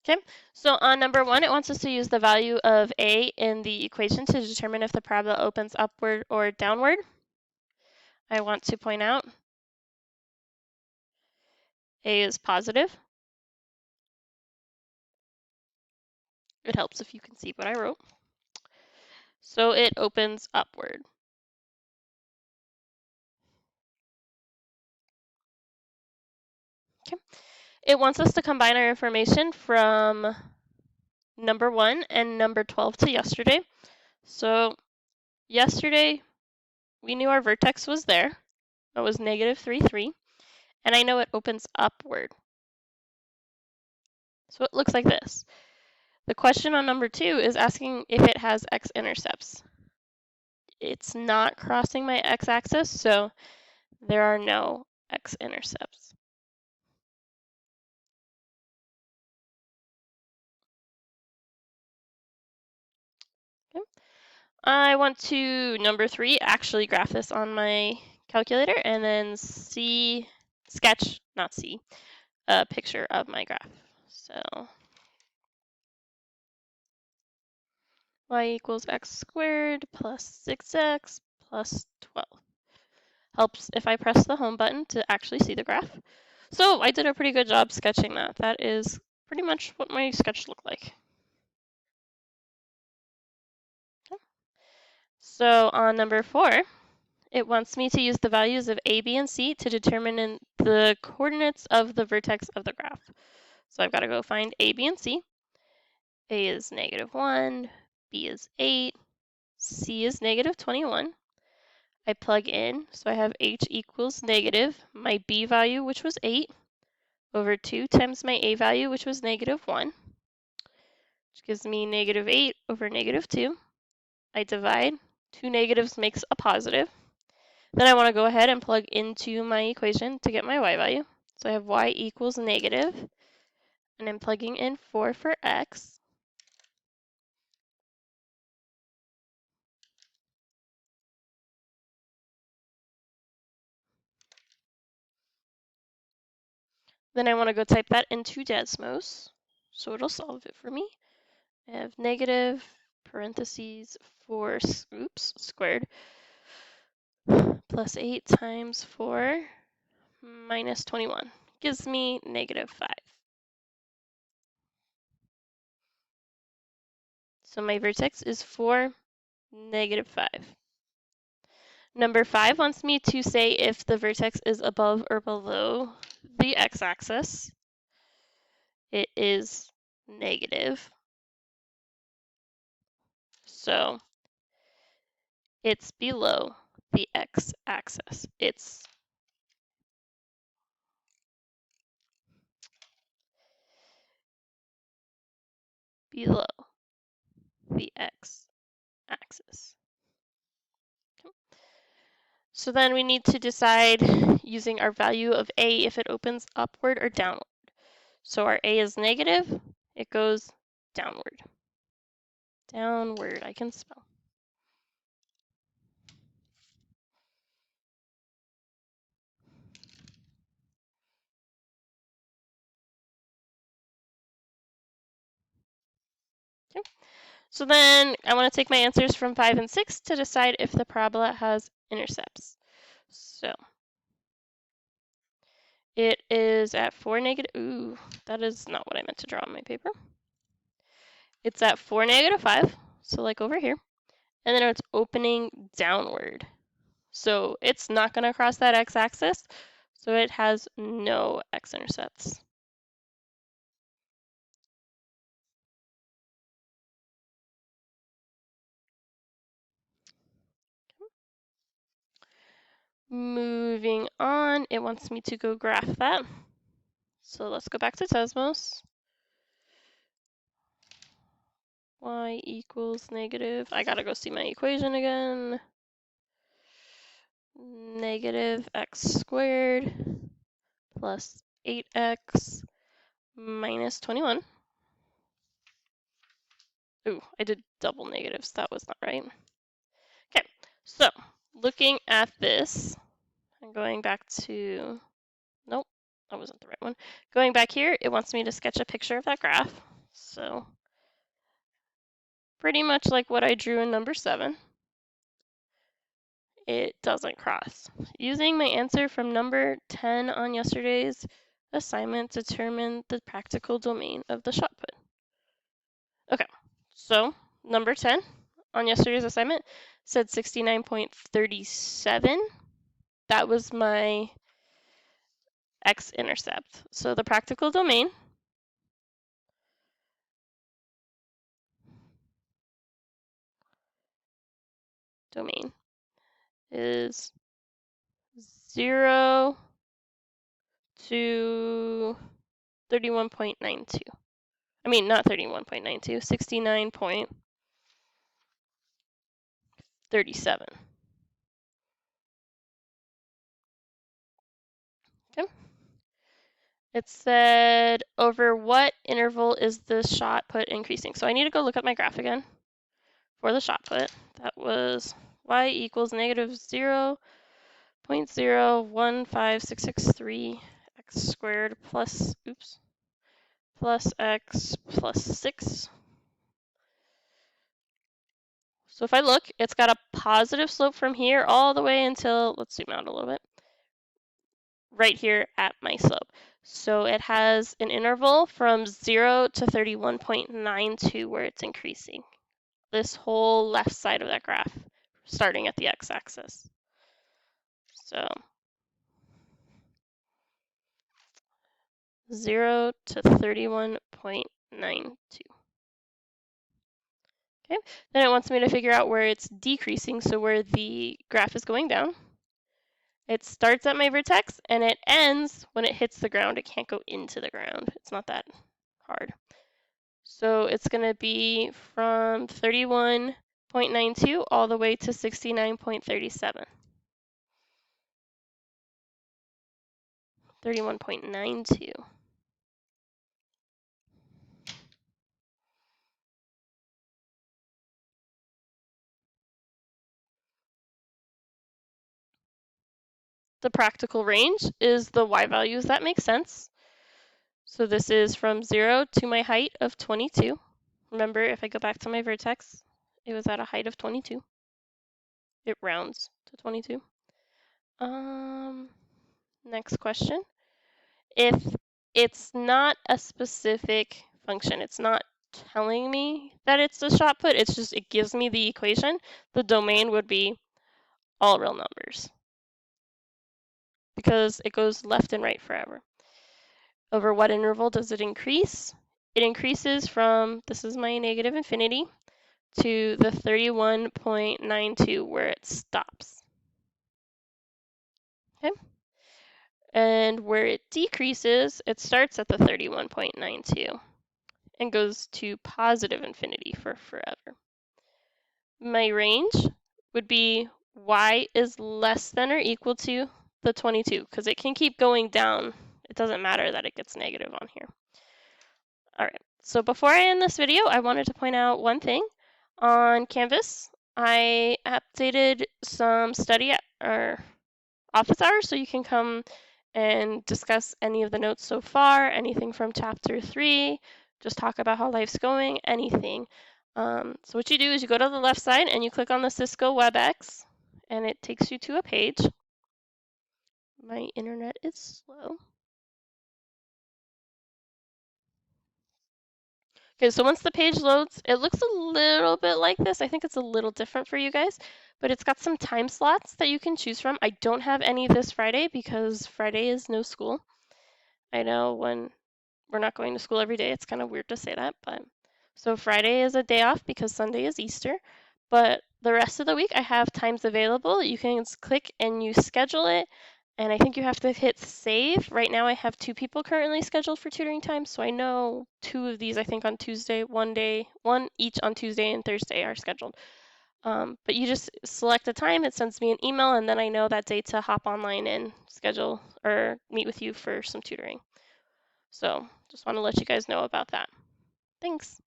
Okay, so on number 1, it wants us to use the value of a in the equation to determine if the parabola opens upward or downward. I want to point out a is positive. It helps if you can see what I wrote. So it opens upward. Okay. It wants us to combine our information from number 1 and number 12 to yesterday. So yesterday, we knew our vertex was there. That was negative 3, 3. And I know it opens upward. So it looks like this. The question on number 2 is asking if it has x-intercepts. It's not crossing my x-axis, so there are no x-intercepts. Okay. I want to, number 3, actually graph this on my calculator and then sketch, not see, a picture of my graph. So y equals x squared plus 6x plus 12. Helps if I press the home button to actually see the graph. So I did a pretty good job sketching that. That is pretty much what my sketch looked like. Okay. So on number 4, it wants me to use the values of a, b, and c to determine the coordinates of the vertex of the graph. So I've got to go find a, b, and c. A is -1, b is 8, c is -21. I plug in, so I have h equals negative, my b value, which was 8, over 2 times my a value, which was -1, which gives me -8 over -2. I divide, 2 negatives makes a positive. Then I want to go ahead and plug into my equation to get my y value. So I have y equals negative, and I'm plugging in 4 for x. Then I want to go type that into Desmos, so it'll solve it for me. I have negative parentheses 4 squared plus 8 times 4 minus 21 gives me -5. So my vertex is 4, -5. Number 5 wants me to say if the vertex is above or below the x-axis. It is negative. So it's below the x-axis. It's below the x-axis. Okay. So then we need to decide using our value of a if it opens upward or downward. So our a is negative, it goes downward. Downward, I can spell. Okay. So then I want to take my answers from 5 and 6 to decide if the parabola has intercepts. So it is at 4 negative, ooh, that is not what I meant to draw on my paper. It's at 4 -5, so like over here, and then it's opening downward. So it's not going to cross that x-axis, so it has no x-intercepts. Moving on, it wants me to go graph that. So let's go back to Desmos. Y equals negative, I gotta go see my equation again. Negative x squared plus 8x minus 21. Ooh, I did double negatives, that was not right. Okay, so looking at this, I'm going back to, nope, that wasn't the right one. Going back here, it wants me to sketch a picture of that graph. So pretty much like what I drew in number 7. It doesn't cross. Using my answer from number 10 on yesterday's assignment, determine the practical domain of the shot put. Okay, so number 10 on yesterday's assignment said 69.37. That was my x-intercept. So the practical domain is 0 to 31.92. I mean, not 31.92, 69.37. Okay. It said, over what interval is the shot put increasing? So I need to go look at my graph again for the shot put. That was y equals negative 0.015663 x squared plus x plus 6. So if I look, it's got a positive slope from here all the way until, let's zoom out a little bit, right here at my slope. So it has an interval from 0 to 31.92 where it's increasing. This whole left side of that graph, starting at the x-axis. So 0 to 31.92. Okay, then it wants me to figure out where it's decreasing, so where the graph is going down. It starts at my vertex and it ends when it hits the ground. It can't go into the ground. It's not that hard. So it's going to be from 31.92 all the way to 69.37. 31.92. The practical range is the y values that make sense. So this is from 0 to my height of 22. Remember, if I go back to my vertex, it was at a height of 22. It rounds to 22. Next question. If it's not a specific function, it's not telling me that it's a shot put, it's just, it gives me the equation, the domain would be all real numbers, because it goes left and right forever. Over what interval does it increase? It increases from, this is my negative infinity, to the 31.92 where it stops. Okay. And where it decreases, it starts at the 31.92 and goes to positive infinity for forever. My range would be y is less than or equal to the 22, because it can keep going down. It doesn't matter that it gets negative on here. All right, so before I end this video, I wanted to point out one thing. On Canvas, I updated some study or office hours, so you can come and discuss any of the notes so far, anything from chapter 3, just talk about how life's going, anything. So what you do is you go to the left side and you click on the Cisco WebEx, and it takes you to a page. My internet is slow. Okay, so once the page loads, it looks a little bit like this. I think it's a little different for you guys, but it's got some time slots that you can choose from. I don't have any this Friday because Friday is no school. I know when we're not going to school every day, it's kind of weird to say that, but so Friday is a day off because Sunday is Easter, but the rest of the week I have times available. You can click and you schedule it, and I think you have to hit save. Right now I have 2 people currently scheduled for tutoring time, so I know 2 of these I think on Tuesday, one each on Tuesday and Thursday are scheduled. But you just select a time, it sends me an email, and then I know that day to hop online and schedule or meet with you for some tutoring. So just want to let you guys know about that. Thanks.